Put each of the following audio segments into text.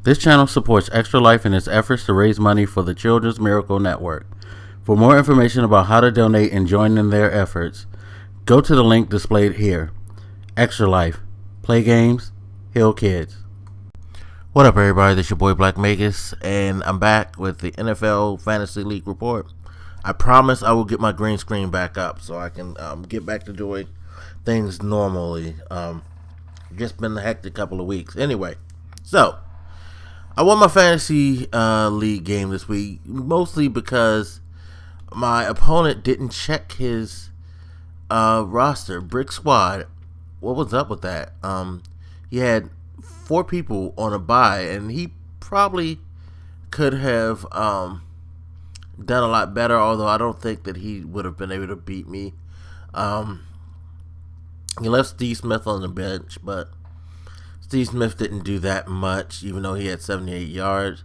This channel supports Extra Life in its efforts to raise money for the Children's Miracle Network. For more information about how to donate and join in their efforts, go to the link displayed here. Extra Life. Play games, heal kids. What up, everybody? This is your boy Black Magus, and I'm back with the NFL Fantasy League report. I promise I will get my green screen back up so I can get back to doing things normally. Just been a hectic couple of weeks. Anyway, so I won my fantasy league game this week, mostly because my opponent didn't check his roster. Brick Squad, what was up with that? He had 4 people on a bye, and he probably could have done a lot better, although I don't think that he would have been able to beat me. He left Steve Smith on the bench, but Steve Smith didn't do that much, even though he had 78 yards.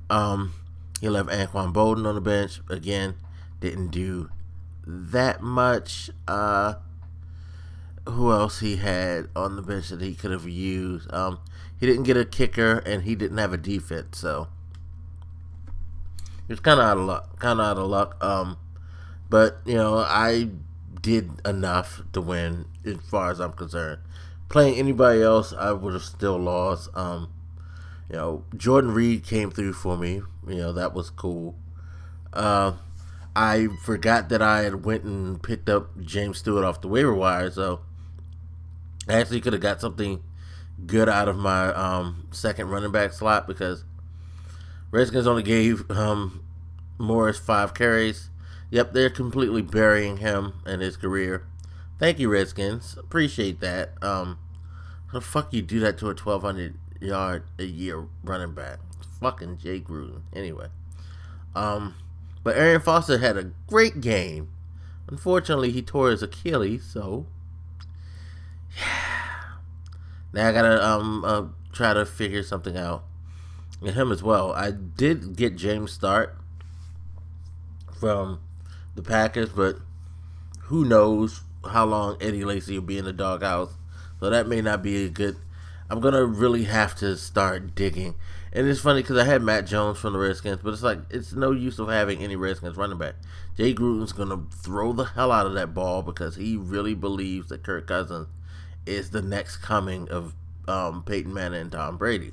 He left Anquan Bolden on the bench. Again, didn't do that much. Who else he had on the bench that he could have used? He didn't get a kicker, and he didn't have a defense, so he was kind of out of luck. But, you know, I did enough to win as far as I'm concerned. Playing anybody else, I would have still lost. You know, Jordan Reed came through for me. You know, that was cool. I forgot that I had went and picked up James Stewart off the waiver wire, so I actually could have got something good out of my second running back slot, because Redskins only gave Morris 5 carries. Yep, they're completely burying him and his career. Thank you, Redskins. Appreciate that. How the fuck you do that to a 1,200 yard a year running back? Fucking Jay Gruden. Anyway. But Arian Foster had a great game. Unfortunately, he tore his Achilles, so yeah. Now I gotta try to figure something out. And him as well. I did get James Start from the Packers, but who knows how long Eddie Lacy will be in the doghouse. So that may not be a good. I'm gonna really have to start digging. And it's funny because I had Matt Jones from the Redskins, but it's like it's no use of having any Redskins running back. Jay Gruden's gonna throw the hell out of that ball because he really believes that Kirk Cousins is the next coming of Peyton Manning and Tom Brady.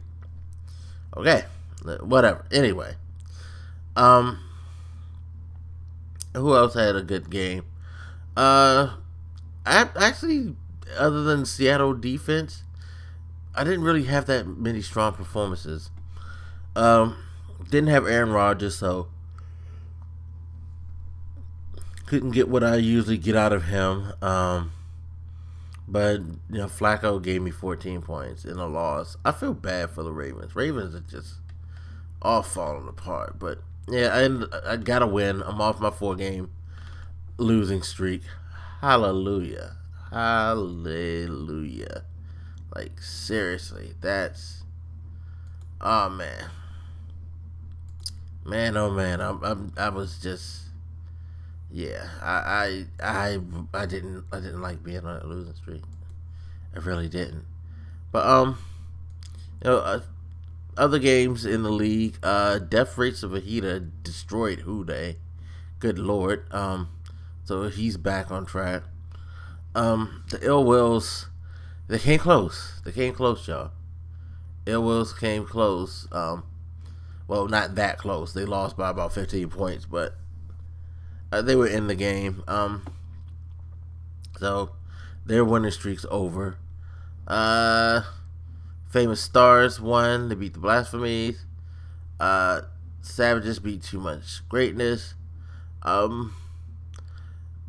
Okay, whatever. Anyway, who else had a good game? I actually, other than Seattle defense, I didn't really have that many strong performances. Didn't have Aaron Rodgers, so couldn't get what I usually get out of him. But you know, Flacco gave me 14 points in a loss. I feel bad for the Ravens. Ravens are just all falling apart. But yeah, I got to win. I'm off my 4-game losing streak. Hallelujah. Hallelujah. Like, seriously, that's, oh man. Man, oh man, I was just, yeah, I didn't like being on a losing streak. I really didn't. But you know, other games in the league, Death Race of Vegeta destroyed Houday. Good lord. So he's back on track. The Ill Wills, they came close. They came close, y'all. Ill Wills came close. Well, not that close. They lost by about 15 points, but they were in the game. So their winning streak's over. Famous Stars won. They beat the Blasphemies. Savages beat Too Much Greatness.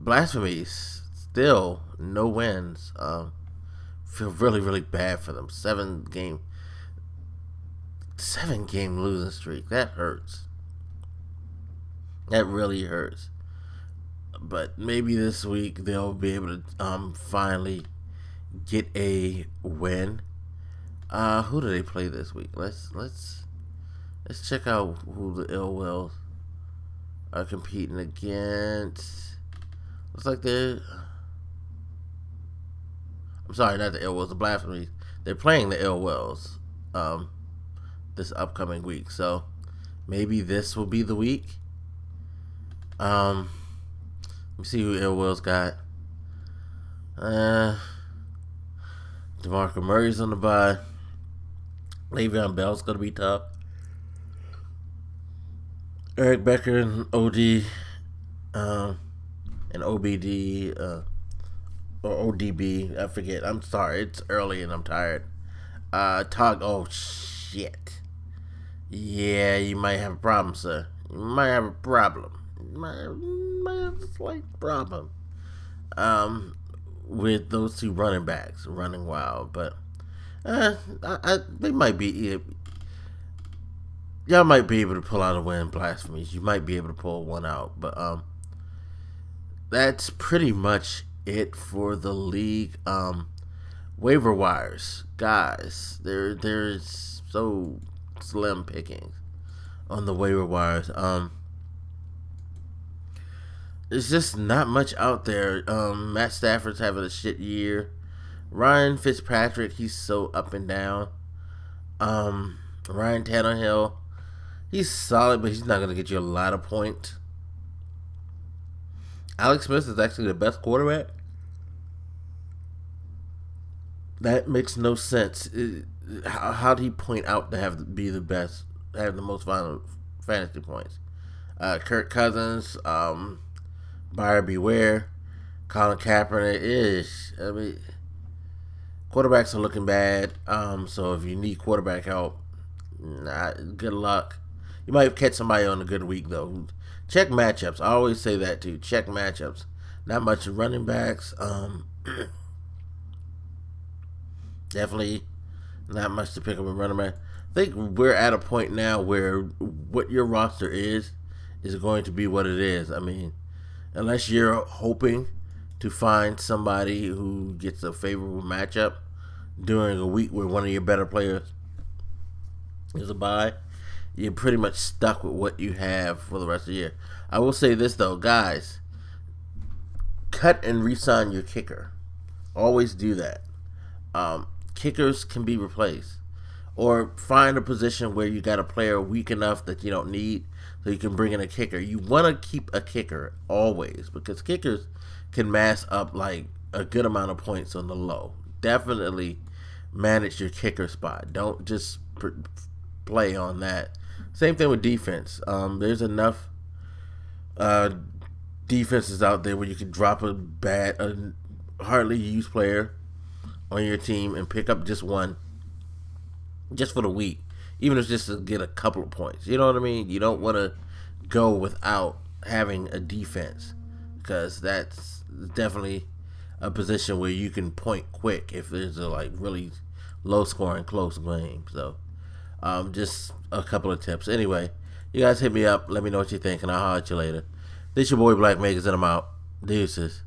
Blasphemies, still no wins. Feel really, really bad for them. 7-game losing streak. That hurts. That really hurts. But maybe this week they'll be able to finally get a win. Who do they play this week? Let's check out who the Ill Wills are competing against. Looks like they're, I'm sorry, not the Ill Wills, the Blasphemies. They're playing the Ill Wills. this upcoming week. So maybe this will be the week. Let me see who Ill Will's got. DeMarco Murray's on the bye. Le'Veon Bell's gonna be tough. Eric Becker and OD, and OBD, or ODB. I forget. I'm sorry. It's early and I'm tired. Oh shit. Yeah, you might have a problem, sir. You might have a problem. You might have a slight problem. With those two running backs running wild, but they might be. Y'all might be able to pull out a win, Blasphemies. You might be able to pull one out, but that's pretty much it for the league. Waiver wires, guys. There's so slim pickings on the waiver wires. It's just not much out there. Matt Stafford's having a shit year. Ryan Fitzpatrick, he's so up and down. Ryan Tannehill, he's solid, but he's not going to get you a lot of points. Alex Smith is actually the best quarterback. That makes no sense. How did he point out to be the best, have the most final fantasy points? Kirk Cousins, buyer beware. Colin Kaepernick is. I mean, quarterbacks are looking bad. So if you need quarterback help, good luck. You might catch somebody on a good week though. Check matchups. I always say that too. Check matchups. Not much running backs. Definitely not much to pick up a running back. I think we're at a point now where what your roster is going to be what it is. I mean, unless you're hoping to find somebody who gets a favorable matchup during a week where one of your better players is a bye, you're pretty much stuck with what you have for the rest of the year. I will say this though, guys, cut and re-sign your kicker. Always do that. Kickers can be replaced, or find a position where you got a player weak enough that you don't need, so you can bring in a kicker. You want to keep a kicker always, because kickers can mass up like a good amount of points on the low. Definitely manage your kicker spot. Don't just play on that. Same thing with defense. There's enough defenses out there where you can drop a hardly used player on your team and pick up just one, just for the week, even if it's just to get a couple of points. You know what I mean? You don't want to go without having a defense, because that's definitely a position where you can point quick if there's a really low scoring close game. So just a couple of tips. Anyway, you guys hit me up, let me know what you think, and I'll holler at you later. This your boy Black Megas, and I'm out. Deuces.